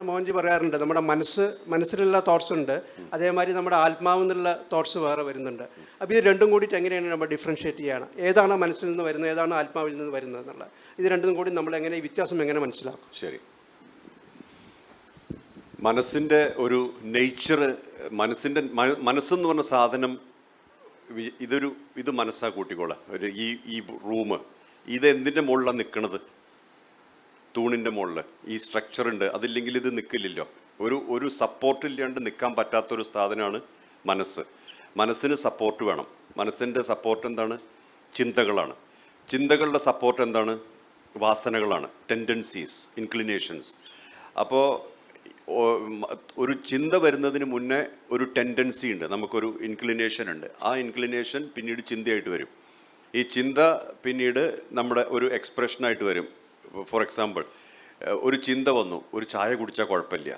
മോഹൻജി പറയാറുണ്ട് നമ്മുടെ മനസ്സിലുള്ള തോട്ട്സ് ഉണ്ട്, അതേമാതിരി നമ്മുടെ ആത്മാവിൽ നിന്നുള്ള തോട്ട്സ് വേറെ വരുന്നുണ്ട്. അപ്പോൾ ഇത് രണ്ടും കൂടിയിട്ട് എങ്ങനെയാണ് നമ്മൾ ഡിഫറൻഷ്യേറ്റ് ചെയ്യുകയാണ്, ഏതാണ് മനസ്സിൽ നിന്ന് വരുന്നത്, ഏതാണ് ആത്മാവിൽ നിന്ന് വരുന്നത് എന്നുള്ള ഇത് രണ്ടും കൂടി നമ്മൾ എങ്ങനെ ഈ വ്യത്യാസം എങ്ങനെ മനസ്സിലാക്കും? ശരി, മനസ്സിൻ്റെ ഒരു നേച്ചർ, മനസ്സെന്ന് പറഞ്ഞ സാധനം ഇത് മനസ്സാ കൂട്ടിക്കോളാം. ഈ റൂം ഇത് എന്തിൻ്റെ മുകളിലാണ് നിൽക്കുന്നത്? തൂണിൻ്റെ മുകളിൽ ഈ സ്ട്രക്ചർ ഉണ്ട്, അതില്ലെങ്കിൽ ഇത് നിൽക്കില്ലല്ലോ. ഒരു സപ്പോർട്ട് ഇല്ലാണ്ട് നിൽക്കാൻ പറ്റാത്തൊരു സാധനമാണ് മനസ്സ്. മനസ്സിന് സപ്പോർട്ട് വേണം. മനസ്സിൻ്റെ സപ്പോർട്ട് എന്താണ്? ചിന്തകളാണ്. ചിന്തകളുടെ സപ്പോർട്ട് എന്താണ്? വാസനകളാണ്, ടെൻഡൻസീസ്, ഇൻക്ലിനേഷൻസ്. അപ്പോൾ ഒരു ചിന്ത വരുന്നതിന് മുന്നേ ഒരു ടെൻഡൻസി ഉണ്ട്, നമുക്കൊരു ഇൻക്ലിനേഷൻ ഉണ്ട്. ആ ഇൻക്ലിനേഷൻ പിന്നീട് ചിന്തയായിട്ട് വരും. ഈ ചിന്ത പിന്നീട് നമ്മുടെ ഒരു എക്സ്പ്രഷനായിട്ട് വരും. ഫോർ എക്സാമ്പിൾ, ഒരു ചിന്ത വന്നു, ഒരു ചായ കുടിച്ചാൽ കുഴപ്പമില്ല,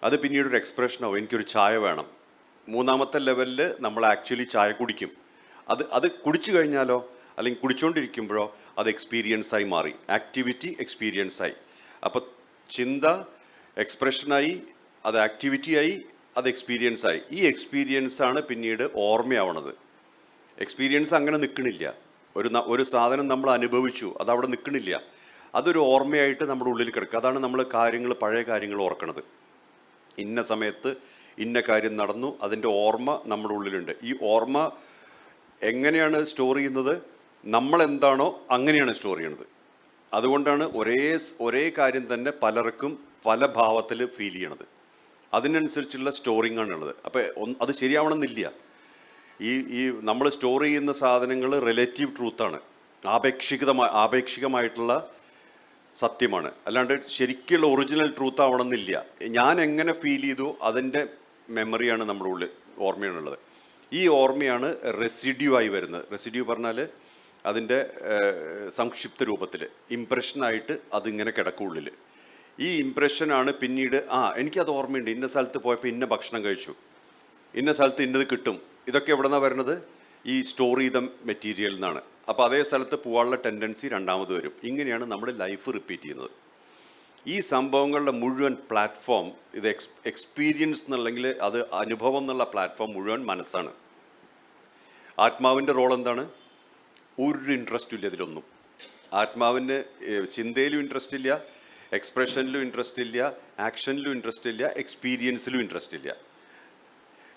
അത് പിന്നീട് ഒരു എക്സ്പ്രഷനാവും, എനിക്കൊരു ചായ വേണം. മൂന്നാമത്തെ ലെവലിൽ നമ്മൾ ആക്ച്വലി ചായ കുടിക്കും. അത് കുടിച്ചു കഴിഞ്ഞാലോ, അല്ലെങ്കിൽ കുടിച്ചുകൊണ്ടിരിക്കുമ്പോഴോ അത് എക്സ്പീരിയൻസായി മാറി, ആക്ടിവിറ്റി എക്സ്പീരിയൻസായി. അപ്പോൾ ചിന്ത എക്സ്പ്രഷനായി, അത് ആക്ടിവിറ്റിയായി, അത് എക്സ്പീരിയൻസായി. ഈ എക്സ്പീരിയൻസാണ് പിന്നീട് ഓർമ്മയാവണത്. എക്സ്പീരിയൻസ് അങ്ങനെ നിൽക്കണില്ല. ഒരു സാധനം നമ്മൾ അനുഭവിച്ചു, അതവിടെ നിൽക്കണില്ല, അതൊരു ഓർമ്മയായിട്ട് നമ്മുടെ ഉള്ളിൽ കിടക്കുക. അതാണ് നമ്മൾ പഴയ കാര്യങ്ങൾ ഓർക്കണത്. ഇന്ന സമയത്ത് ഇന്ന കാര്യം നടന്നു, അതിൻ്റെ ഓർമ്മ നമ്മുടെ ഉള്ളിലുണ്ട്. ഈ ഓർമ്മ എങ്ങനെയാണ് സ്റ്റോർ ചെയ്യുന്നത്? നമ്മളെന്താണോ അങ്ങനെയാണ് സ്റ്റോർ ചെയ്യുന്നത്. അതുകൊണ്ടാണ് ഒരേ കാര്യം തന്നെ പലർക്കും പല ഭാവത്തിൽ ഫീൽ ചെയ്യണത്. അതിനനുസരിച്ചുള്ള സ്റ്റോറിങ് ആണുള്ളത്. അപ്പോൾ അത് ശരിയാവണമെന്നില്ല. ഈ നമ്മൾ സ്റ്റോർ ചെയ്യുന്ന സാധനങ്ങൾ റിലേറ്റീവ് ട്രൂത്താണ്, ആപേക്ഷികമായിട്ടുള്ള സത്യമാണ്. അല്ലാണ്ട് ശരിക്കുള്ള ഒറിജിനൽ ട്രൂത്ത് ആവണമെന്നില്ല. ഞാൻ എങ്ങനെ ഫീൽ ചെയ്തു അതിൻ്റെ മെമ്മറിയാണ് നമ്മുടെ ഉള്ളിൽ, ഓർമ്മയാണുള്ളത്. ഈ ഓർമ്മയാണ് റെസിഡ്യൂ ആയി വരുന്നത്. റെസിഡ്യൂ പറഞ്ഞാൽ അതിൻ്റെ സംക്ഷിപ്ത രൂപത്തിൽ ഇംപ്രഷനായിട്ട് അതിങ്ങനെ കിടക്കുള്ളിൽ. ഈ ഇംപ്രഷനാണ് പിന്നീട് എനിക്കത് ഓർമ്മയുണ്ട്, ഇന്ന സ്ഥലത്ത് പോയപ്പോൾ ഇന്ന ഭക്ഷണം കഴിച്ചു, ഇന്ന സ്ഥലത്ത് ഇന്നത് കിട്ടും. ഇതൊക്കെ എവിടെ നിന്നാണ് വരുന്നത്? ഈ സ്റ്റോർ ചെയ്ത മെറ്റീരിയൽ നിന്നാണ്. അപ്പോൾ അതേ സ്ഥലത്ത് പോകാനുള്ള ടെൻഡൻസി രണ്ടാമത് വരും. ഇങ്ങനെയാണ് നമ്മുടെ ലൈഫ് റിപ്പീറ്റ് ചെയ്യുന്നത്. ഈ സംഭവങ്ങളുടെ മുഴുവൻ പ്ലാറ്റ്ഫോം ഇത് എക്സ്പീരിയൻസ് എന്നല്ലെങ്കിൽ അത് അനുഭവം എന്നുള്ള പ്ലാറ്റ്ഫോം മുഴുവൻ മനസ്സാണ്. ആത്മാവിൻ്റെ റോൾ എന്താണ്? ഒരു ഇൻട്രസ്റ്റും ഇല്ല ഇതിലൊന്നും. ആത്മാവിന് ചിന്തയിലും ഇൻട്രസ്റ്റ് ഇല്ല, എക്സ്പ്രഷനിലും ഇൻട്രസ്റ്റ് ഇല്ല, ആക്ഷനിലും ഇൻട്രസ്റ്റ് ഇല്ല, എക്സ്പീരിയൻസിലും ഇൻട്രസ്റ്റ് ഇല്ല.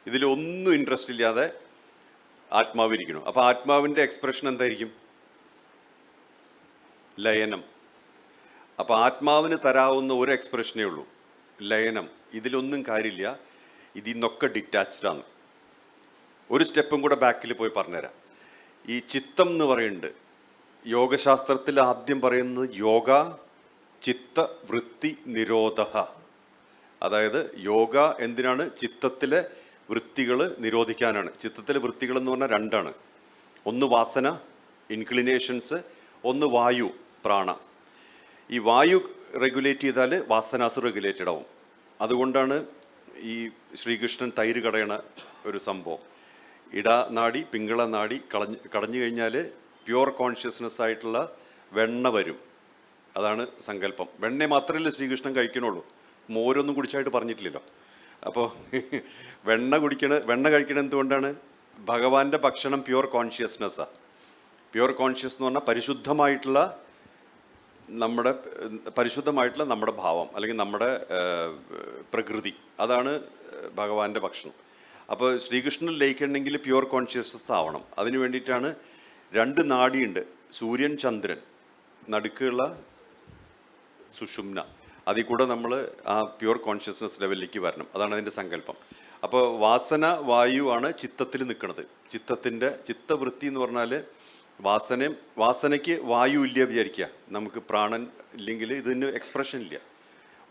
ഇതിലൊന്നും ഇൻട്രസ്റ്റ് ഇല്ലാതെ ആത്മാവിരിക്കണം. അപ്പോൾ ആത്മാവിൻ്റെ എക്സ്പ്രഷൻ എന്തായിരിക്കും? ലയനം. അപ്പോൾ ആത്മാവിന് തരാവുന്ന ഒരു എക്സ്പ്രഷനേ ഉള്ളൂ, ലയനം. ഇതിലൊന്നും കാര്യമില്ല, ഇതിൽ നിന്നൊക്കെ ഡിറ്റാച്ച്ഡാണ്. ഒരു സ്റ്റെപ്പും കൂടെ ബാക്കിൽ പോയി പറഞ്ഞുതരാം. ഈ ചിത്തം എന്ന് പറയുന്നുണ്ട്, യോഗശാസ്ത്രത്തിൽ ആദ്യം പറയുന്നത് യോഗ ചിത്ത വൃത്തി നിരോധ. അതായത് യോഗ എന്തിനാണ്? ചിത്തത്തിലെ വൃത്തികൾ നിരോധിക്കാനാണ്. ചിത്തത്തിലെ വൃത്തികൾ എന്ന് പറഞ്ഞാൽ രണ്ടാണ്. ഒന്ന് വാസന, ഇൻക്ലിനേഷൻസ്, ഒന്ന് വായു, പ്രാണ. ഈ വായു റെഗുലേറ്റ് ചെയ്താൽ വാസനാസ് റെഗുലേറ്റഡ് ആവും. അതുകൊണ്ടാണ് ഈ ശ്രീകൃഷ്ണൻ തൈര് കടയണ ഒരു സംഭവം. ഇടനാടി പിങ്കള നാടി കടഞ്ഞു കഴിഞ്ഞാൽ പ്യുവർ കോൺഷ്യസ്നെസ് ആയിട്ടുള്ള വെണ്ണ വരും. അതാണ് സങ്കല്പം. വെണ്ണ മാത്രമല്ലേ ശ്രീകൃഷ്ണൻ കഴിക്കണുള്ളൂ, മോരൊന്നും കുടിച്ചായിട്ട് പറഞ്ഞിട്ടില്ലല്ലോ. അപ്പോൾ വെണ്ണ കഴിക്കണത് എന്തുകൊണ്ടാണ്? ഭഗവാന്റെ ഭക്ഷണം പ്യുവർ കോൺഷ്യസ്നെസ്സാണ്. പ്യുവർ കോൺഷ്യസ് എന്ന് പറഞ്ഞാൽ പരിശുദ്ധമായിട്ടുള്ള നമ്മുടെ ഭാവം, അല്ലെങ്കിൽ നമ്മുടെ പ്രകൃതി, അതാണ് ഭഗവാന്റെ ഭക്ഷണം. അപ്പോൾ ശ്രീകൃഷ്ണൻ ലയിക്കണമെങ്കിൽ പ്യുവർ കോൺഷ്യസ്നെസ് ആവണം. അതിന് വേണ്ടിയിട്ടാണ് രണ്ട് നാഡിയുണ്ട്, സൂര്യൻ ചന്ദ്രൻ, നടുക്കുള്ള സുഷുമ്ന. അതിൽ കൂടെ നമ്മൾ ആ പ്യുവർ കോൺഷ്യസ്നെസ് ലെവലിലേക്ക് വരണം. അതാണ് അതിൻ്റെ സങ്കല്പം. അപ്പോൾ വാസന വായു ആണ് ചിത്തത്തിൽ നിൽക്കുന്നത്. ചിത്തവൃത്തി എന്ന് പറഞ്ഞാൽ വാസനയ്ക്ക് വായു ഇല്ല വിചാരിക്കുക. നമുക്ക് പ്രാണൻ ഇല്ലെങ്കിൽ ഇതിന് എക്സ്പ്രഷൻ ഇല്ല.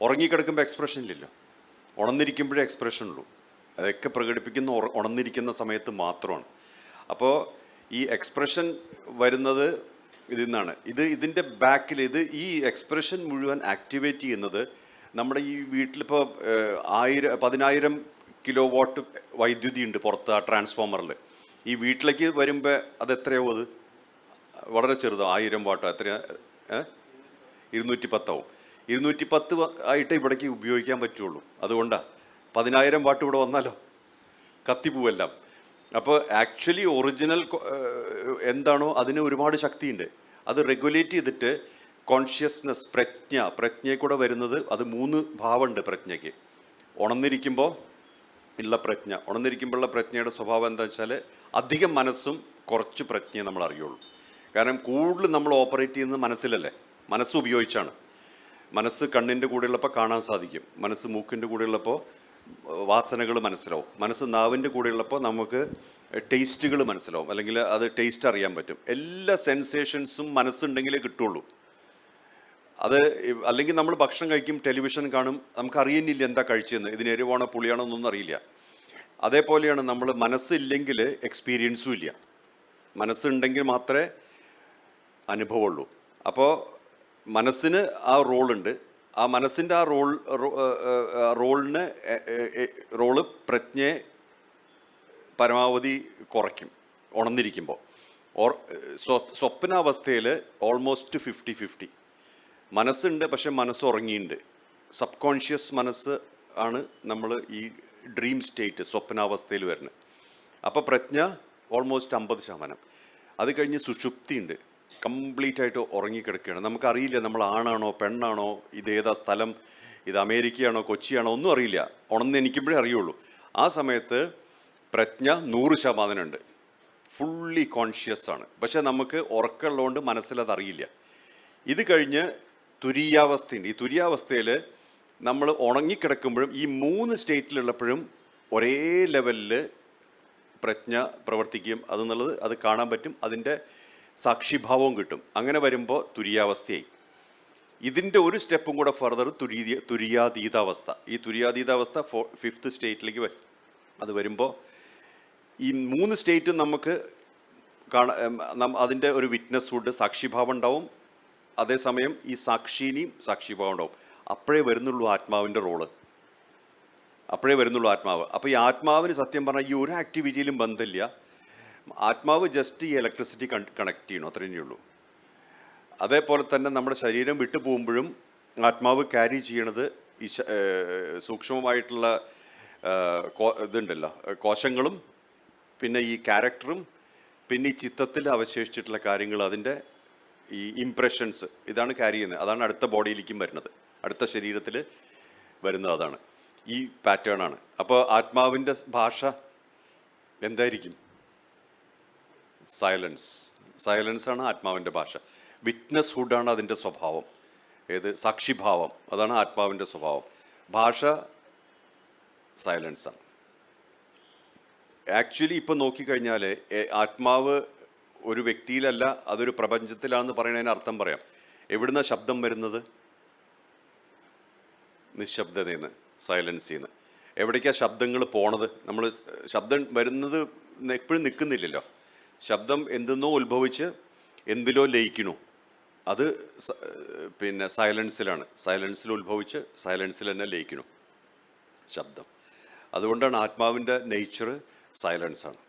ഉറങ്ങിക്കിടക്കുമ്പോൾ എക്സ്പ്രഷൻ ഇല്ലല്ലോ, ഉണർന്നിരിക്കുമ്പോഴേ എക്സ്പ്രഷൻ ഉള്ളൂ. അതൊക്കെ പ്രകടിപ്പിക്കുന്ന ഉണർന്നിരിക്കുന്ന സമയത്ത് മാത്രമാണ്. അപ്പോൾ ഈ എക്സ്പ്രഷൻ വരുന്നത് ഇതിൽ നിന്നാണ്. ഇതിൻ്റെ ബാക്കിൽ ഈ എക്സ്പ്രഷൻ മുഴുവൻ ആക്ടിവേറ്റ് ചെയ്യുന്നത് നമ്മുടെ ഈ വീട്ടിലിപ്പോൾ 10,000 കിലോ വാട്ട് വൈദ്യുതി ഉണ്ട് പുറത്ത് ആ ട്രാൻസ്ഫോമറിൽ. ഈ വീട്ടിലേക്ക് വരുമ്പോൾ അത് എത്രയാവും? അത് വളരെ ചെറുതോ, 1000 വാട്ടോ, എത്രയാ? 210 ആവും. 210 ആയിട്ട് ഇവിടേക്ക് ഉപയോഗിക്കാൻ പറ്റുള്ളൂ. അതുകൊണ്ടാണ് 10,000 വാട്ട് ഇവിടെ വന്നാലോ കത്തിപ്പോവെല്ലാം. അപ്പോൾ ആക്ച്വലി ഒറിജിനൽ എന്താണോ അതിന് ഒരുപാട് ശക്തിയുണ്ട്. അത് റെഗുലേറ്റ് ചെയ്തിട്ട് കോൺഷ്യസ്നെസ്, പ്രജ്ഞയെ കൂടെ വരുന്നത്. അത് 3 ഭാവമുണ്ട് പ്രജ്ഞയ്ക്ക്. ഉണർന്നിരിക്കുമ്പോൾ ഉള്ള പ്രജ്ഞ, ഉണർന്നിരിക്കുമ്പോഴുള്ള പ്രജ്ഞയുടെ സ്വഭാവം എന്താ വെച്ചാൽ അധികം മനസ്സും കുറച്ച് പ്രജ്ഞയെ നമ്മൾ അറിയുള്ളൂ. കാരണം കൂടുതൽ നമ്മൾ ഓപ്പറേറ്റ് ചെയ്യുന്നത് മനസ്സിലല്ലേ, മനസ്സ് ഉപയോഗിച്ചാണ്. മനസ്സ് കണ്ണിൻ്റെ കൂടെയുള്ളപ്പോൾ കാണാൻ സാധിക്കും, മനസ്സ് മൂക്കിൻ്റെ കൂടെയുള്ളപ്പോൾ വാസനകൾ മനസ്സിലാവും, മനസ്സ് നാവിൻ്റെ കൂടെയുള്ളപ്പോൾ നമുക്ക് ടേസ്റ്റുകൾ മനസ്സിലാവും, അല്ലെങ്കിൽ അത് ടേസ്റ്റ് അറിയാൻ പറ്റും. എല്ലാ സെൻസേഷൻസും മനസ്സുണ്ടെങ്കിലേ കിട്ടുള്ളൂ. അത് അല്ലെങ്കിൽ നമ്മൾ ഭക്ഷണം കഴിക്കും, ടെലിവിഷൻ കാണും, നമുക്ക് അറിയുന്നില്ല എന്താ കഴിച്ചതെന്ന്, ഇതിന് എരിവാണോ പുളിയാണോ എന്നൊന്നും അറിയില്ല. അതേപോലെയാണ് നമ്മൾ മനസ്സില്ലെങ്കിൽ എക്സ്പീരിയൻസും ഇല്ല, മനസ്സുണ്ടെങ്കിൽ മാത്രമേ അനുഭവമുള്ളൂ. അപ്പോൾ മനസ്സിന് ആ റോളുണ്ട്. ആ മനസ്സിൻ്റെ ആ റോള് പ്രജ്ഞയെ പരമാവധി കുറയ്ക്കും ഉണർന്നിരിക്കുമ്പോൾ. സ്വപ്നാവസ്ഥയിൽ ഓൾമോസ്റ്റ് 50-50 മനസ്സുണ്ട്, പക്ഷെ മനസ്സ് ഉറങ്ങിയിട്ടുണ്ട്. സബ് കോൺഷ്യസ് മനസ്സ് ആണ് നമ്മൾ ഈ ഡ്രീം സ്റ്റേറ്റ് സ്വപ്നാവസ്ഥയിൽ വരുന്നത്. അപ്പോൾ പ്രജ്ഞ ഓൾമോസ്റ്റ് 50%. അത് കഴിഞ്ഞ് സുഷുപ്തിയുണ്ട്, കംപ്ലീറ്റ് ആയിട്ട് ഉറങ്ങിക്കിടക്കുകയാണ്. നമുക്കറിയില്ല നമ്മൾ ആണാണോ പെണ്ണാണോ, ഇതേതാ സ്ഥലം, ഇത് അമേരിക്കയാണോ കൊച്ചിയാണോ ഒന്നും അറിയില്ല. ഉണർന്നെനിക്കുമ്പോഴേ അറിയുള്ളൂ. ആ സമയത്ത് പ്രജ്ഞ 100% ഉണ്ട്, ഫുള്ളി കോൺഷ്യസ് ആണ്. പക്ഷെ നമുക്ക് ഉറക്കമുള്ളതുകൊണ്ട് മനസ്സിലതറിയില്ല. ഇത് കഴിഞ്ഞ് തുരീയാവസ്ഥയുണ്ട്. ഈ തുരീയാവസ്ഥയിൽ നമ്മൾ ഉണങ്ങിക്കിടക്കുമ്പോഴും ഈ 3 സ്റ്റേറ്റിലുള്ളപ്പോഴും ഒരേ ലെവലിൽ പ്രജ്ഞ പ്രവർത്തിക്കും. അത് കാണാൻ പറ്റും, അതിൻ്റെ സാക്ഷിഭാവവും കിട്ടും. അങ്ങനെ വരുമ്പോൾ തുരീയാവസ്ഥയായി. ഇതിൻ്റെ ഒരു സ്റ്റെപ്പും കൂടെ ഫർദർ തുരീയാതീതാവസ്ഥ. ഈ തുരീയാതീതാവസ്ഥ 5th സ്റ്റേറ്റിലേക്ക് വരും. അത് വരുമ്പോൾ ഈ 3 സ്റ്റേറ്റും നമുക്ക് അതിൻ്റെ ഒരു വിറ്റ്നസ്ഹുഡ്, സാക്ഷിഭാവം ഉണ്ടാവും. അതേസമയം ഈ സാക്ഷിനിയും സാക്ഷിഭാവം ഉണ്ടാവും. അപ്പോഴേ വരുന്നുള്ളൂ ആത്മാവിൻ്റെ റോള്, അപ്പോഴേ വരുന്നുള്ളൂ ആത്മാവ്. അപ്പോൾ ഈ ആത്മാവിന് സത്യം പറഞ്ഞാൽ ഈ ഒരു ആക്ടിവിറ്റിയിലും ബന്ധമില്ല. ആത്മാവ് ജസ്റ്റ് ഈ ഇലക്ട്രിസിറ്റി കണക്ട് ചെയ്യണം, അത്രയേ ഉള്ളൂ. അതേപോലെ തന്നെ നമ്മുടെ ശരീരം വിട്ടു പോകുമ്പോഴും ആത്മാവ് ക്യാരി ചെയ്യണത് ഈ സൂക്ഷ്മമായിട്ടുള്ള ഇതുണ്ടല്ലോ, കോശങ്ങളും പിന്നെ ഈ ക്യാരക്ടറും പിന്നെ ഈ ചിത്തത്തിൽ അവശേഷിച്ചിട്ടുള്ള കാര്യങ്ങൾ, അതിൻ്റെ ഈ ഇംപ്രഷൻസ്, ഇതാണ് ക്യാരി ചെയ്യുന്നത്. അതാണ് അടുത്ത ബോഡിയിലേക്കും വരുന്നത്, അടുത്ത ശരീരത്തിൽ വരുന്നത്. അതാണ് ഈ പാറ്റേൺ ആണ്. അപ്പോൾ ആത്മാവിൻ്റെ ഭാഷ എന്തായിരിക്കും? സൈലൻസ് ആണ് ആത്മാവിൻ്റെ ഭാഷ. വിറ്റ്നസ് ഹുഡാണ് അതിൻ്റെ സ്വഭാവം. ഏത്? സാക്ഷിഭാവം. അതാണ് ആത്മാവിൻ്റെ സ്വഭാവം. ഭാഷ സൈലൻസാണ്. ആക്ച്വലി ഇപ്പം നോക്കിക്കഴിഞ്ഞാൽ ആത്മാവ് ഒരു വ്യക്തിയിലല്ല, അതൊരു പ്രപഞ്ചത്തിലാണെന്ന് പറയുന്നതിന് അർത്ഥം പറയാം. എവിടുന്ന ശബ്ദം വരുന്നത്? നിശബ്ദതയിൽ നിന്ന്, സൈലൻസിൽ നിന്ന്. എവിടേക്കാണ് ശബ്ദങ്ങൾ പോണത്? നമ്മൾ ശബ്ദം വരുന്നത് എപ്പോഴും നിൽക്കുന്നില്ലല്ലോ. ശബ്ദം എന്തെന്നോ ഉത്ഭവിച്ച് എന്തിലോ ലയിക്കണു. അത് പിന്നെ സൈലൻസിലാണ്. സൈലൻസിൽ ഉത്ഭവിച്ച് സൈലൻസിൽ തന്നെ ലയിക്കണു ശബ്ദം. അതുകൊണ്ടാണ് ആത്മാവിൻ്റെ നേച്ചർ സൈലൻസാണ്.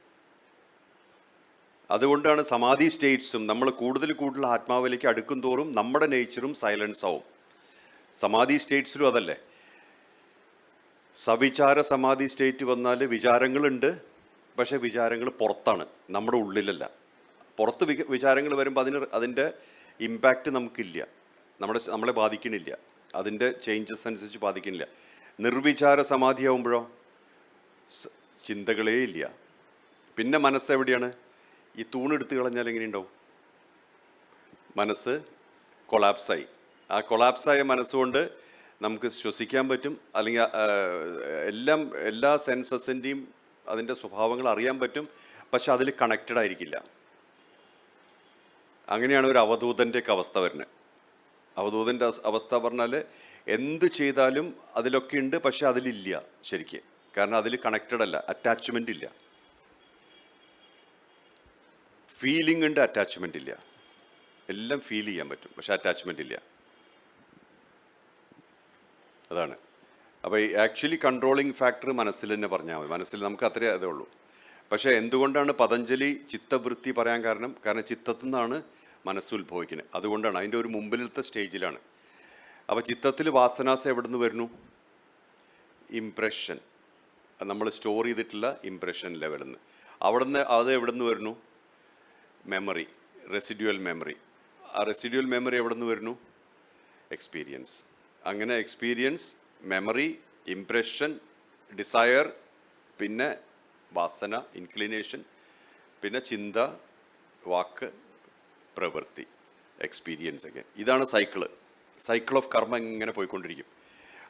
അതുകൊണ്ടാണ് സമാധി സ്റ്റേറ്റ്സും നമ്മൾ കൂടുതൽ ആത്മാവിലേക്ക് അടുക്കും തോറും നമ്മുടെ നേച്ചറും സൈലൻസ് ആവും. സമാധി സ്റ്റേറ്റ്സിലും അതല്ലേ. സവിചാര സമാധി സ്റ്റേറ്റ് വന്നാൽ വിചാരങ്ങളുണ്ട്, പക്ഷേ വിചാരങ്ങൾ പുറത്താണ്, നമ്മുടെ ഉള്ളിലല്ല. പുറത്ത് വിചാരങ്ങൾ വരുമ്പോൾ അതിൻ്റെ ഇമ്പാക്റ്റ് നമുക്കില്ല, നമ്മളെ ബാധിക്കണില്ല, അതിൻ്റെ ചേഞ്ചസ് അനുസരിച്ച് ബാധിക്കണില്ല. നിർവിചാര സമാധി ആവുമ്പോഴോ ചിന്തകളേ ഇല്ല. പിന്നെ മനസ്സെവിടെയാണ്? ഈ തൂണെടുത്ത് കളഞ്ഞാൽ എങ്ങനെയുണ്ടാവും? മനസ്സ് കൊളാപ്സായി. ആ കൊളാപ്സായ മനസ്സുകൊണ്ട് നമുക്ക് ശ്വസിക്കാൻ പറ്റും, അല്ലെങ്കിൽ എല്ലാ സെൻസസിൻ്റെയും അതിൻ്റെ സ്വഭാവങ്ങൾ അറിയാൻ പറ്റും, പക്ഷെ അതിൽ കണക്റ്റഡ് ആയിരിക്കില്ല. അങ്ങനെയാണ് ഒരു അവധൂതൻ്റെയൊക്കെ അവസ്ഥ വരുന്നത്. അവധൂതൻ്റെ അവസ്ഥ പറഞ്ഞാൽ എന്ത് ചെയ്താലും അതിലൊക്കെ ഉണ്ട്, പക്ഷെ അതിലില്ല ശരിക്ക്. കാരണം അതിൽ കണക്റ്റഡ് അല്ല, അറ്റാച്ച്മെൻ്റ് ഇല്ല. ഫീലിംഗ് ഉണ്ട്, അറ്റാച്ച്മെൻ്റ് ഇല്ല. എല്ലാം ഫീൽ ചെയ്യാൻ പറ്റും, പക്ഷെ അറ്റാച്ച്മെൻ്റ് ഇല്ല. അതാണ്. അപ്പോൾ ഈ ആക്ച്വലി കൺട്രോളിങ് ഫാക്ടർ മനസ്സിൽ തന്നെ പറഞ്ഞാൽ മതി. മനസ്സിൽ നമുക്ക് അത്രേ അതേ ഉള്ളൂ. പക്ഷേ എന്തുകൊണ്ടാണ് പതഞ്ജലി ചിത്തവൃത്തി പറയാൻ കാരണം ചിത്തത്തിൽ നിന്നാണ് മനസ്സ് ഉത്ഭവിക്കുന്നത്. അതുകൊണ്ടാണ് അതിൻ്റെ ഒരു മുമ്പിലത്തെ സ്റ്റേജിലാണ്. അപ്പോൾ ചിത്രത്തിൽ വാസനാസ് എവിടെ നിന്ന് വരുന്നു? ഇംപ്രഷൻ, നമ്മൾ സ്റ്റോർ ചെയ്തിട്ടുള്ള ഇംപ്രഷൻ ലെവലിൽ നിന്ന്. അവിടുന്ന് അത് എവിടെ നിന്ന് വരുന്നു? Memory, residual memory. ആ റെസിഡ്യുവൽ മെമ്മറി എവിടെ നിന്ന് വരുന്നു? എക്സ്പീരിയൻസ്. അങ്ങനെ എക്സ്പീരിയൻസ്, മെമ്മറി, ഇംപ്രഷൻ, ഡിസയർ, പിന്നെ വാസന, ഇൻക്ലിനേഷൻ, പിന്നെ ചിന്ത, വാക്ക്, പ്രവൃത്തി, എക്സ്പീരിയൻസ് ഒക്കെ. ഇതാണ് സൈക്കിൾ ഓഫ് കർമ്മ ഇങ്ങനെ പോയിക്കൊണ്ടിരിക്കും.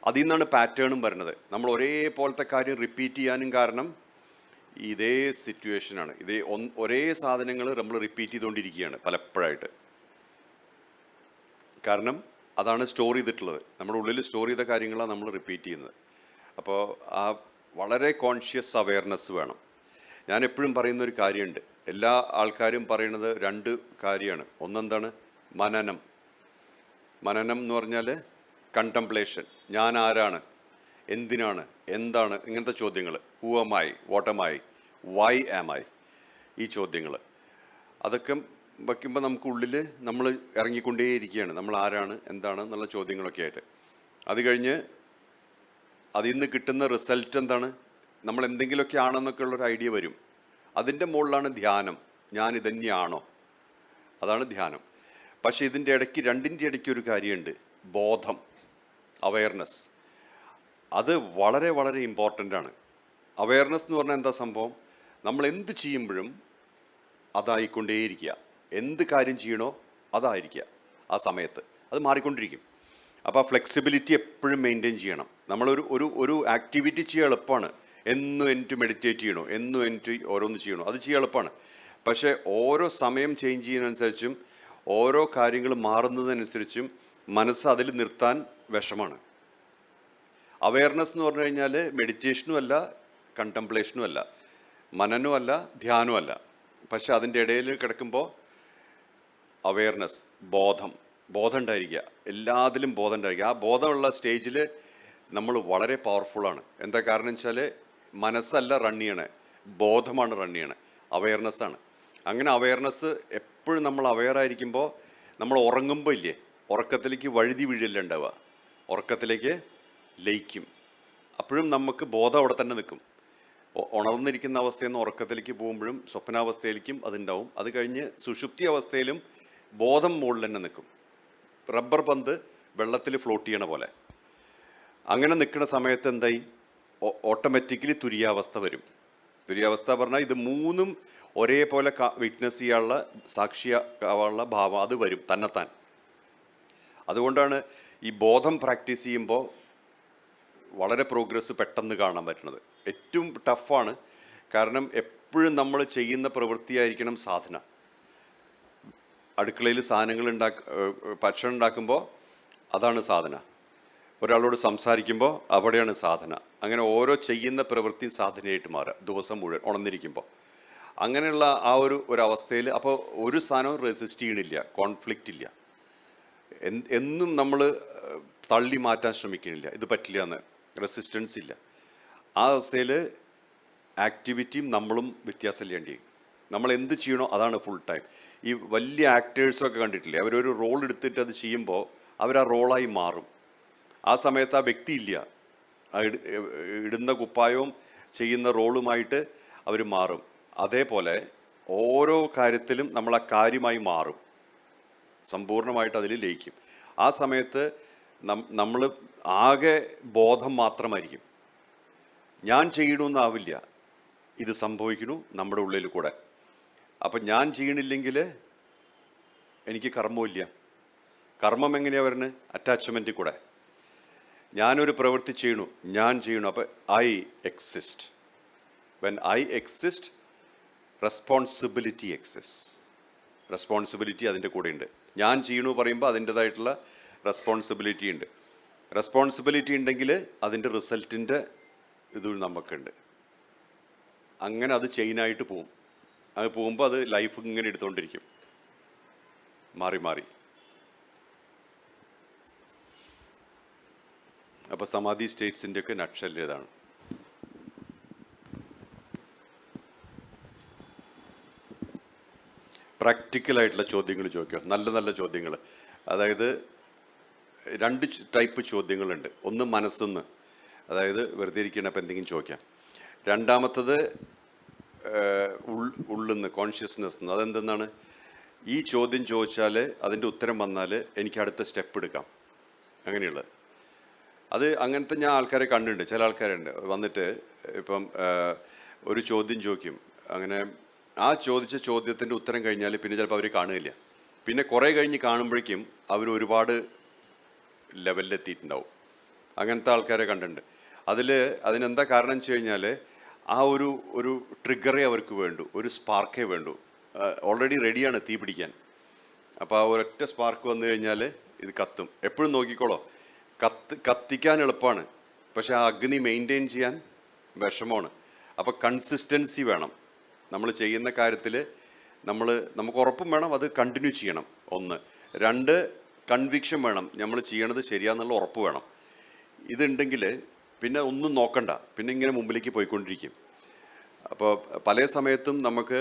അതിൽ നിന്നാണ് പാറ്റേണും വരുന്നത്. നമ്മൾ ഒരേപോലത്തെ കാര്യം റിപ്പീറ്റ് ചെയ്യാനും കാരണം ഇതേ സിറ്റുവേഷനാണ്. ഒരേ സാധനങ്ങൾ നമ്മൾ റിപ്പീറ്റ് ചെയ്തുകൊണ്ടിരിക്കുകയാണ് പലപ്പോഴായിട്ട്. കാരണം അതാണ് സ്റ്റോർ ചെയ്തിട്ടുള്ളത്. നമ്മുടെ ഉള്ളിൽ സ്റ്റോർ ചെയ്ത കാര്യങ്ങളാണ് നമ്മൾ റിപ്പീറ്റ് ചെയ്യുന്നത്. അപ്പോൾ ആ വളരെ കോൺഷ്യസ് അവെയർനെസ് വേണം. ഞാൻ എപ്പോഴും പറയുന്നൊരു കാര്യമുണ്ട്, എല്ലാ ആൾക്കാരും പറയുന്നത് 2 കാര്യമാണ്. ഒന്നെന്താണ്? മനനം എന്ന് പറഞ്ഞാൽ കണ്ടംപ്ലേഷൻ. ഞാൻ ആരാണ്, എന്തിനാണ്, എന്താണ്, ഇങ്ങനത്തെ ചോദ്യങ്ങൾ. Who am I, what am I, why am I, ഈ ചോദ്യങ്ങൾ. അതൊക്കെ വയ്ക്കുമ്പോൾ നമുക്ക് ഉള്ളിൽ നമ്മൾ ഇറങ്ങിക്കൊണ്ടേയിരിക്കുകയാണ്. നമ്മൾ ആരാണ്, എന്താണ് എന്നുള്ള ചോദ്യങ്ങളൊക്കെ ആയിട്ട്. അത് കഴിഞ്ഞ് അതിൽ നിന്ന് കിട്ടുന്ന റിസൾട്ട് എന്താണ്? നമ്മൾ എന്തെങ്കിലുമൊക്കെ ആണെന്നൊക്കെ ഉള്ളൊരു ഐഡിയ വരും. അതിൻ്റെ മുകളിലാണ് ധ്യാനം. ഞാൻ ഇതന്നെയാണോ? അതാണ് ധ്യാനം. പക്ഷേ ഇതിൻ്റെ ഇടയ്ക്ക്, രണ്ടിൻ്റെ ഇടയ്ക്ക് ഒരു കാര്യമുണ്ട്, ബോധം, അവെയർനെസ്. അത് വളരെ വളരെ ഇമ്പോർട്ടൻ്റ് ആണ്. അവെയർനെസ് എന്ന് പറഞ്ഞാൽ എന്താ സംഭവം? നമ്മൾ എന്ത് ചെയ്യുമ്പോഴും അതായിക്കൊണ്ടേയിരിക്കുക. എന്ത് കാര്യം ചെയ്യണോ അതായിരിക്കുക ആ സമയത്ത്. അത് മാറിക്കൊണ്ടിരിക്കും. അപ്പോൾ ആ ഫ്ലെക്സിബിലിറ്റി എപ്പോഴും മെയിൻറ്റെയിൻ ചെയ്യണം. നമ്മളൊരു ഒരു ഒരു ആക്ടിവിറ്റി ചെയ്യാൻ എളുപ്പമാണ്. എന്നും എനിക്ക് മെഡിറ്റേറ്റ് ചെയ്യണോ, എന്നും എനിക്ക് ഓരോന്ന് ചെയ്യണോ, അത് ചെയ്യാൻ എളുപ്പമാണ്. പക്ഷേ ഓരോ സമയം ചേഞ്ച് ചെയ്യുന്നതനുസരിച്ചും ഓരോ കാര്യങ്ങൾ മാറുന്നതനുസരിച്ചും മനസ്സ് അതിൽ നിർത്താൻ വിഷമാണ്. അവെയർനെസ് എന്ന് പറഞ്ഞു കഴിഞ്ഞാൽ മെഡിറ്റേഷനും അല്ല, കണ്ടംപ്ലേഷനും അല്ല, മനനവും അല്ല, ധ്യാനവും അല്ല. പക്ഷെ അതിൻ്റെ ഇടയിൽ കിടക്കുമ്പോൾ അവെയർനെസ്, ബോധം ഉണ്ടായിരിക്കുക. എല്ലാത്തിലും ബോധം ഉണ്ടായിരിക്കുക. ആ ബോധമുള്ള സ്റ്റേജിൽ നമ്മൾ വളരെ പവർഫുള്ളാണ്. എന്താ കാരണം വെച്ചാൽ മനസ്സല്ല റൺ ചെയ്യണേ, ബോധമാണ് റൺ ചെയ്യണേ, അവെയർനെസ്സാണ്. അങ്ങനെ അവെയർനെസ് എപ്പോഴും നമ്മൾ അവെയറായിരിക്കുമ്പോൾ നമ്മൾ ഉറങ്ങുമ്പോൾ ഇല്ലേ, ഉറക്കത്തിലേക്ക് വഴുതി വീഴല്ല ഉണ്ടാവുക, ഉറക്കത്തിലേക്ക് ലയിക്കും. അപ്പോഴും നമുക്ക് ബോധം അവിടെ തന്നെ നിൽക്കും. ഉണർന്നിരിക്കുന്ന അവസ്ഥയിൽ നിന്ന് ഉറക്കത്തിലേക്ക് പോകുമ്പോഴും സ്വപ്നാവസ്ഥയിലേക്കും അതുണ്ടാവും. അത് കഴിഞ്ഞ് സുഷുപ്തി അവസ്ഥയിലും ബോധം മുകളിൽ തന്നെ നിൽക്കും. റബ്ബർ പന്ത് വെള്ളത്തിൽ ഫ്ലോട്ട് ചെയ്യണ പോലെ. അങ്ങനെ നിൽക്കുന്ന സമയത്ത് എന്തായി? ഓട്ടോമാറ്റിക്കലി തുര്യാവസ്ഥ വരും. തുര്യാവസ്ഥ പറഞ്ഞാൽ ഇത് മൂന്നും ഒരേപോലെ വിറ്റ്നസ് ചെയ്യാനുള്ള, സാക്ഷിയാവാനുള്ള ഭാവം അത് വരും തന്നെത്താൻ. അതുകൊണ്ടാണ് ഈ ബോധം പ്രാക്ടീസ് ചെയ്യുമ്പോൾ വളരെ പ്രോഗ്രസ് പെട്ടെന്ന് കാണാൻ പറ്റുന്നത്. ഏറ്റവും ടഫാണ്. കാരണം എപ്പോഴും നമ്മൾ ചെയ്യുന്ന പ്രവൃത്തിയായിരിക്കണം സാധന. അടുക്കളയിൽ സാധനങ്ങൾ ഭക്ഷണം ഉണ്ടാക്കുമ്പോൾ അതാണ് സാധന. ഒരാളോട് സംസാരിക്കുമ്പോൾ അവിടെയാണ് സാധന. അങ്ങനെ ഓരോ ചെയ്യുന്ന പ്രവൃത്തിയും സാധനയായിട്ട് മാറുക ദിവസം മുഴുവൻ ഉണർന്നിരിക്കുമ്പോൾ. അങ്ങനെയുള്ള ആ ഒരു അവസ്ഥയിൽ അപ്പോൾ ഒരു സാധനവും റെസിസ്റ്റ് ചെയ്യണില്ല, കോൺഫ്ലിക്റ്റ് ഇല്ല. എന്നും നമ്മൾ തള്ളി മാറ്റാൻ ശ്രമിക്കണില്ല, ഇത് പറ്റില്ല എന്ന്, റെസിസ്റ്റൻസ് ഇല്ല. ആ അവസ്ഥയിൽ ആക്ടിവിറ്റിയും നമ്മളും വ്യത്യാസമില്ലാണ്ട് ചെയ്യും. നമ്മൾ എന്ത് ചെയ്യണോ അതാണ് ഫുൾ ടൈം. ഈ വലിയ ആക്ടേഴ്സൊക്കെ കണ്ടിട്ടില്ലേ, അവരൊരു റോൾ എടുത്തിട്ട് അത് ചെയ്യുമ്പോൾ അവർ ആ റോളായി മാറും. ആ സമയത്ത് ആ വ്യക്തി ഇല്ല, ആ ഇടുന്ന കുപ്പായവും ചെയ്യുന്ന റോളുമായിട്ട് അവർ മാറും. അതേപോലെ ഓരോ കാര്യത്തിലും നമ്മൾ ആ കാര്യമായി മാറും, സമ്പൂർണ്ണമായിട്ട് അതിൽ ലയിക്കും. ആ സമയത്ത് നമ്മൾ ആകെ ബോധം മാത്രമായിരിക്കും. ഞാൻ ചെയ്യണമെന്നാവില്ല, ഇത് സംഭവിക്കണു നമ്മുടെ ഉള്ളിൽ കൂടെ. അപ്പം ഞാൻ ചെയ്യണില്ലെങ്കിൽ എനിക്ക് കർമ്മമില്ല. കർമ്മം എങ്ങനെയാണ് വരുന്നത്? അറ്റാച്ച്മെൻറ്റിൽ കൂടെ. ഞാനൊരു പ്രവൃത്തി ചെയ്യണു, ഞാൻ ചെയ്യണു, അപ്പോൾ I exist. When I exist, responsibility exist. Responsibility അതിൻ്റെ കൂടെ ഉണ്ട്. ഞാൻ ചെയ്യണു പറയുമ്പോൾ അതിൻ്റെതായിട്ടുള്ള റെസ്പോൺസിബിലിറ്റി ഉണ്ട്. റെസ്പോൺസിബിലിറ്റി ഉണ്ടെങ്കിൽ അതിൻ്റെ റിസൾട്ടിൻ്റെ ഇത് നമുക്കുണ്ട്. അങ്ങനെ അത് ചെയിനായിട്ട് പോവും. അത് പോകുമ്പോൾ അത് ലൈഫ് ഇങ്ങനെ എടുത്തുകൊണ്ടിരിക്കും, മാറി മാറി. അപ്പോൾ സമാധി സ്റ്റേറ്റ്സിൻ്റെ ഒക്കെ നട്ഷൽ ഇതാണ്. പ്രാക്ടിക്കലായിട്ടുള്ള ചോദ്യങ്ങൾ ചോദിക്കുക, നല്ല നല്ല ചോദ്യങ്ങൾ. അതായത് രണ്ട് ടൈപ്പ് ചോദ്യങ്ങളുണ്ട്. ഒന്ന് മനസ്സെന്ന്, അതായത് വെറുതെ ഇരിക്കണപ്പോൾ എന്തെങ്കിലും ചോദിക്കാം. രണ്ടാമത്തത് ഉള്ളിന്ന്, കോൺഷ്യസ്നെസ് എന്ന്. അതെന്തെന്നാണ്? ഈ ചോദ്യം ചോദിച്ചാൽ അതിൻ്റെ ഉത്തരം വന്നാൽ എനിക്ക് അടുത്ത സ്റ്റെപ്പ് എടുക്കാം, അങ്ങനെയുള്ളത്. അത് അങ്ങനത്തെ ഞാൻ ആൾക്കാരെ കണ്ടിട്ടുണ്ട്. ചില ആൾക്കാരുണ്ട് വന്നിട്ട് ഇപ്പം ഒരു ചോദ്യം ചോദിക്കും, അങ്ങനെ ആ ചോദിച്ച ചോദ്യത്തിൻ്റെ ഉത്തരം കഴിഞ്ഞാൽ പിന്നെ ചിലപ്പോൾ അവർ കാണുകയില്ല. പിന്നെ കുറേ കഴിഞ്ഞ് കാണുമ്പോഴേക്കും അവർ ഒരുപാട് ലെവലിലെത്തിയിട്ടുണ്ടാവും. അങ്ങനത്തെ ആൾക്കാരെ കണ്ടിട്ടുണ്ട്. അതിനെന്താ കാരണം വെച്ച് കഴിഞ്ഞാൽ ആ ഒരു ട്രിഗറേ അവർക്ക് വേണ്ടു, ഒരു സ്പാർക്കേ വേണ്ടു. ഓൾറെഡി റെഡിയാണ് തീ പിടിക്കാൻ. അപ്പോൾ ആ ഒരൊറ്റ സ്പാർക്ക് വന്നു കഴിഞ്ഞാൽ ഇത് കത്തും. എപ്പോഴും നോക്കിക്കോളോ, കത്തിക്കാൻ എളുപ്പമാണ്, പക്ഷെ ആ അഗ്നി മെയിൻറ്റെയിൻ ചെയ്യാൻ വിഷമമാണ്. അപ്പോൾ കൺസിസ്റ്റൻസി വേണം നമ്മൾ ചെയ്യുന്ന കാര്യത്തിൽ. നമുക്ക് ഉറപ്പും വേണം, അത് കണ്ടിന്യൂ ചെയ്യണം. ഒന്ന്. രണ്ട്, കൺവിക്ഷൻ വേണം, നമ്മൾ ചെയ്യണത് ശരിയാന്നുള്ള ഉറപ്പ് വേണം. ഇതുണ്ടെങ്കിൽ പിന്നെ ഒന്നും നോക്കണ്ട, പിന്നെ ഇങ്ങനെ മുമ്പിലേക്ക് പോയിക്കൊണ്ടിരിക്കും. അപ്പോൾ പല സമയത്തും നമുക്ക്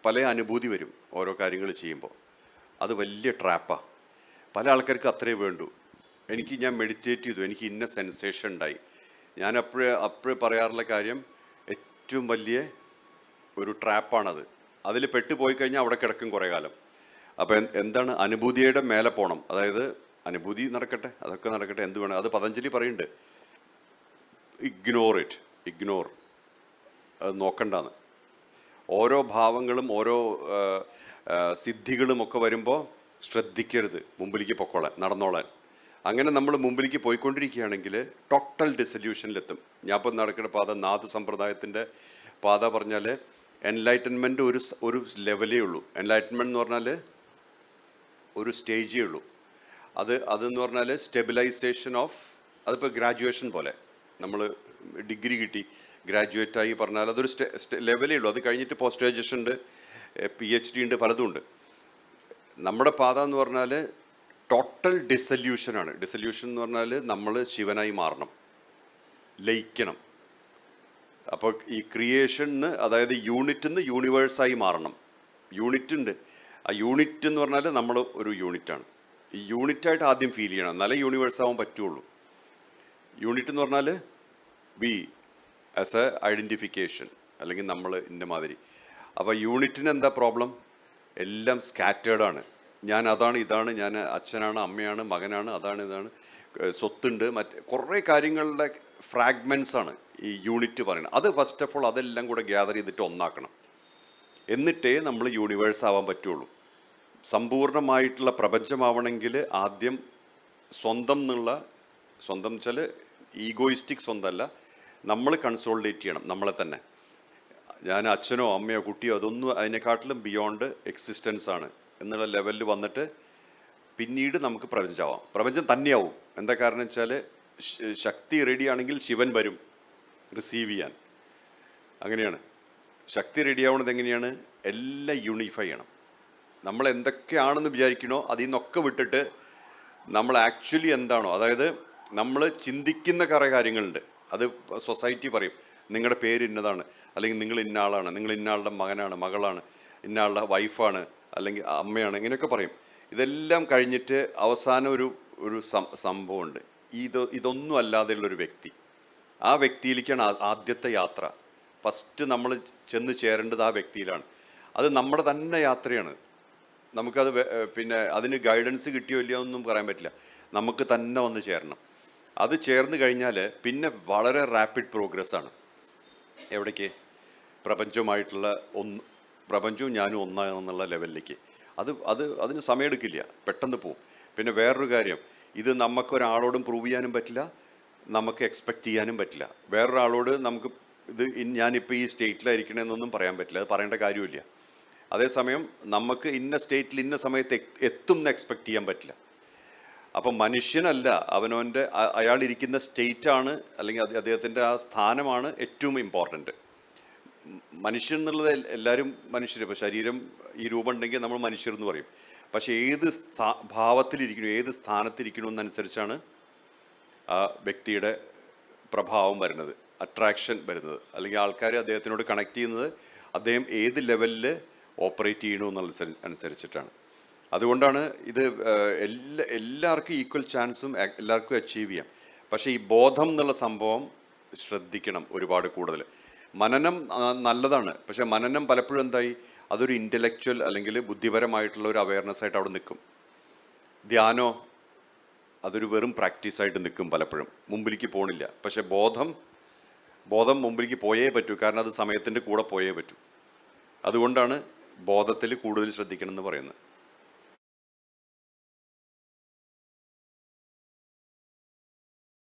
പല അനുഭൂതി വരും ഓരോ കാര്യങ്ങൾ ചെയ്യുമ്പോൾ. അത് വലിയ ട്രാപ്പാണ്. പല ആൾക്കാർക്ക് അത്രേ വേണ്ടൂ. ഞാൻ മെഡിറ്റേറ്റ് ചെയ്തു, എനിക്ക് ഇന്ന സെൻസേഷൻ ഉണ്ടായി. ഞാൻ അപ്പോഴേ പറയാറുള്ള കാര്യം, ഏറ്റവും വലിയ ഒരു ട്രാപ്പാണത്. അതിൽ പെട്ടുപോയി കഴിഞ്ഞാൽ അവിടെ കിടക്കും കുറേ കാലം. അപ്പോൾ എന്താണ്? അനുഭൂതിയുടെ മേലെ പോകണം. അതായത് അനുഭൂതി നടക്കട്ടെ, അതൊക്കെ നടക്കട്ടെ, എന്ത് വേണം. അത് പതഞ്ജലി പറയുന്നുണ്ട്, ഇഗ്നോർ, അത് നോക്കണ്ടാന്ന്. ഓരോ ഭാവങ്ങളും ഓരോ സിദ്ധികളും ഒക്കെ വരുമ്പോൾ ശ്രദ്ധിക്കരുത്, മുമ്പിലേക്ക് നടന്നോളാൻ. അങ്ങനെ നമ്മൾ മുമ്പിലേക്ക് പോയിക്കൊണ്ടിരിക്കുകയാണെങ്കിൽ ടോട്ടൽ ഡിസൊല്യൂഷനിലെത്തും. ഞാൻ ഇപ്പം നടക്കുന്ന പാത നാഥ് സമ്പ്രദായത്തിൻ്റെ പാത പറഞ്ഞാൽ എൻലൈറ്റൻമെൻറ്റ് ഒരു ലെവലേ ഉള്ളൂ. എൻലൈറ്റൻമെൻറ്റ് എന്ന് പറഞ്ഞാൽ ഒരു സ്റ്റേജേ ഉള്ളൂ. അതെന്ന് പറഞ്ഞാൽ സ്റ്റെബിലൈസേഷൻ ഓഫ്, അതിപ്പോൾ ഗ്രാജുവേഷൻ പോലെ. നമ്മൾ ഡിഗ്രി കിട്ടി, ഗ്രാജുവേറ്റായി പറഞ്ഞാൽ അതൊരു ലെവലേ ഉള്ളൂ. അത് കഴിഞ്ഞിട്ട് പോസ്റ്റ് ഗ്രാജുവേഷൻ ഉണ്ട്, PhD ഉണ്ട്, പലതും ഉണ്ട്. നമ്മുടെ പാത എന്ന് പറഞ്ഞാൽ ടോട്ടൽ ഡിസൊല്യൂഷനാണ്. ഡിസൊല്യൂഷൻ എന്ന് പറഞ്ഞാൽ നമ്മൾ ശിവനായി മാറണം, ലയിക്കണം. അപ്പോൾ ഈ ക്രിയേഷന്, അതായത് യൂണിറ്റിൽ നിന്ന് യൂണിവേഴ്സായി മാറണം. യൂണിറ്റ് ഉണ്ട്, ആ യൂണിറ്റ് എന്ന് പറഞ്ഞാൽ നമ്മൾ ഒരു യൂണിറ്റാണ്. ഈ യൂണിറ്റായിട്ട് ആദ്യം ഫീൽ ചെയ്യണം, എന്നാലേ യൂണിവേഴ്സ് ആവാൻ പറ്റുള്ളൂ. യൂണിറ്റ് എന്ന് പറഞ്ഞാൽ ബി ആസ് എ ഐഡൻറ്റിഫിക്കേഷൻ, അല്ലെങ്കിൽ നമ്മൾ ഇന്ന മാതിരി. അപ്പോൾ യൂണിറ്റിന് എന്താ പ്രോബ്ലം? എല്ലാം സ്കാറ്റേർഡാണ്. ഞാൻ അതാണ്, ഇതാണ്, ഞാൻ അച്ഛനാണ്, അമ്മയാണ്, മകനാണ്, അതാണ്, ഇതാണ്, സ്വത്തുണ്ട്, കുറേ കാര്യങ്ങളുടെ ഫ്രാഗ്മെൻറ്റ്സ് ആണ് ഈ യൂണിറ്റ് പറയുന്നത്. അത് ഫസ്റ്റ് ഓഫ് ഓൾ അതെല്ലാം കൂടെ ഗ്യാദർ ചെയ്തിട്ട് ഒന്നാക്കണം. എന്നിട്ടേ നമ്മൾ യൂണിവേഴ്സ് ആവാൻ പറ്റുള്ളൂ. സമ്പൂർണ്ണമായിട്ടുള്ള പ്രപഞ്ചമാവണമെങ്കിൽ ആദ്യം സ്വന്തം വെച്ചാൽ ഈഗോയിസ്റ്റിക് സ്വന്തമല്ല, നമ്മൾ കൺസോളിഡേറ്റ് ചെയ്യണം നമ്മളെ തന്നെ. ഞാൻ അച്ഛനോ അമ്മയോ കുട്ടിയോ അതൊന്നും അതിനെക്കാട്ടിലും ബിയോണ്ട് എക്സിസ്റ്റൻസ് ആണ് എന്നുള്ള ലെവലിൽ വന്നിട്ട് പിന്നീട് നമുക്ക് പ്രപഞ്ചമാവാം. പ്രപഞ്ചം തന്നെയാവും. എന്താ കാരണം വെച്ചാൽ ശക്തി റെഡിയാണെങ്കിൽ ശിവൻ വരും റിസീവ് ചെയ്യാൻ. അങ്ങനെയാണ് ശക്തി റെഡിയാവുന്നത്. എങ്ങനെയാണ്? എല്ലാം യൂണിഫൈ ചെയ്യണം. നമ്മൾ എന്തൊക്കെയാണെന്ന് വിചാരിക്കണോ അതിൽ നിന്നൊക്കെ വിട്ടിട്ട് നമ്മൾ ആക്ച്വലി എന്താണോ, അതായത് നമ്മൾ ചിന്തിക്കുന്ന കുറേ കാര്യങ്ങളുണ്ട്. അത് സൊസൈറ്റി പറയും, നിങ്ങളുടെ പേര് ഇന്നതാണ്, അല്ലെങ്കിൽ നിങ്ങൾ ഇന്ന ആളാണ്, നിങ്ങൾ ഇന്ന ആളുടെ മകനാണ്, മകളാണ്, ഇന്ന ആളുടെ വൈഫാണ്, അല്ലെങ്കിൽ അമ്മയാണ്, ഇങ്ങനെയൊക്കെ പറയും. ഇതെല്ലാം കഴിഞ്ഞിട്ട് അവസാനം ഒരു സംഭവമുണ്ട്. ഇതൊന്നും അല്ലാതെയുള്ളൊരു വ്യക്തി. ആ വ്യക്തിയിലേക്കാണ് ആദ്യത്തെ യാത്ര. ഫസ്റ്റ് നമ്മൾ ചെന്ന് ചേരേണ്ടത് ആ വ്യക്തിയിലാണ്. അത് നമ്മുടെ തന്നെ യാത്രയാണ്. നമുക്കത് പിന്നെ അതിന് ഗൈഡൻസ് കിട്ടിയോ ഇല്ലയോ ഒന്നും പറയാൻ പറ്റില്ല. നമുക്ക് തന്നെ വന്ന് ചേരണം. അത് ചേർന്ന് കഴിഞ്ഞാൽ പിന്നെ വളരെ റാപ്പിഡ് പ്രോഗ്രസ്സാണ്. എവിടേക്ക്? പ്രപഞ്ചവുമായിട്ടുള്ള പ്രപഞ്ചവും ഞാനും ഒന്നാണെന്നുള്ള ലെവലിലേക്ക്. അതിന് സമയമെടുക്കില്ല, പെട്ടെന്ന് പോവും. പിന്നെ വേറൊരു കാര്യം, ഇത് നമുക്കൊരാളോടും പ്രൂവ് ചെയ്യാനും പറ്റില്ല, നമുക്ക് എക്സ്പെക്റ്റ് ചെയ്യാനും പറ്റില്ല. വേറൊരാളോട് നമുക്ക് ഞാനിപ്പോൾ ഈ സ്റ്റേറ്റിലായിരിക്കണമെന്നൊന്നും പറയാൻ പറ്റില്ല, അത് പറയേണ്ട കാര്യമില്ല. അതേസമയം നമുക്ക് ഇന്ന സ്റ്റേറ്റിൽ ഇന്ന സമയത്ത് എത്തും എന്ന് എക്സ്പെക്റ്റ് ചെയ്യാൻ പറ്റില്ല. അപ്പം മനുഷ്യനല്ല, അവനവൻ്റെ അയാളിരിക്കുന്ന സ്റ്റേറ്റാണ്, അല്ലെങ്കിൽ അദ്ദേഹത്തിൻ്റെ ആ സ്ഥാനമാണ് ഏറ്റവും ഇമ്പോർട്ടൻറ്റ്. മനുഷ്യൻ എന്നുള്ളത് എല്ലാവരും മനുഷ്യർ. ഇപ്പോൾ ശരീരം ഈ രൂപം ഉണ്ടെങ്കിൽ നമ്മൾ മനുഷ്യർ പറയും. പക്ഷേ ഏത് ഭാവത്തിലിരിക്കണോ, ഏത് സ്ഥാനത്തിരിക്കണോ എന്നനുസരിച്ചാണ് ആ വ്യക്തിയുടെ പ്രഭാവം വരുന്നത്, അട്രാക്ഷൻ വരുന്നത്, അല്ലെങ്കിൽ ആൾക്കാർ അദ്ദേഹത്തിനോട് കണക്ട് ചെയ്യുന്നത് അദ്ദേഹം ഏത് ലെവലിൽ ഓപ്പറേറ്റ് ചെയ്യണോ എന്നുള്ള അനുസരിച്ചിട്ടാണ്. അതുകൊണ്ടാണ് ഇത് എല്ലാവർക്കും ഈക്വൽ ചാൻസും എല്ലാവർക്കും അച്ചീവ് ചെയ്യാം. പക്ഷേ ഈ ബോധം എന്നുള്ള സംഭവം ശ്രദ്ധിക്കണം ഒരുപാട് കൂടുതൽ. മനനം നല്ലതാണ്, പക്ഷേ മനനം പലപ്പോഴും എന്തായി, അതൊരു ഇൻ്റലക്ച്വൽ അല്ലെങ്കിൽ ബുദ്ധിപരമായിട്ടുള്ള ഒരു അവയർനെസ് ആയിട്ട് അവിടെ നിൽക്കും. ധ്യാനോ അതൊരു വെറും പ്രാക്ടീസായിട്ട് നിൽക്കും, പലപ്പോഴും മുമ്പിലേക്ക് പോകണില്ല. പക്ഷേ ബോധം മുമ്പിലേക്ക് പോയേ പറ്റൂ, കാരണം അത് സമയത്തിൻ്റെ കൂടെ പോയേ പറ്റൂ. അതുകൊണ്ടാണ് ബോധത്തിൽ കൂടുതൽ ശ്രദ്ധിക്കണം എന്ന് പറയുന്നത്.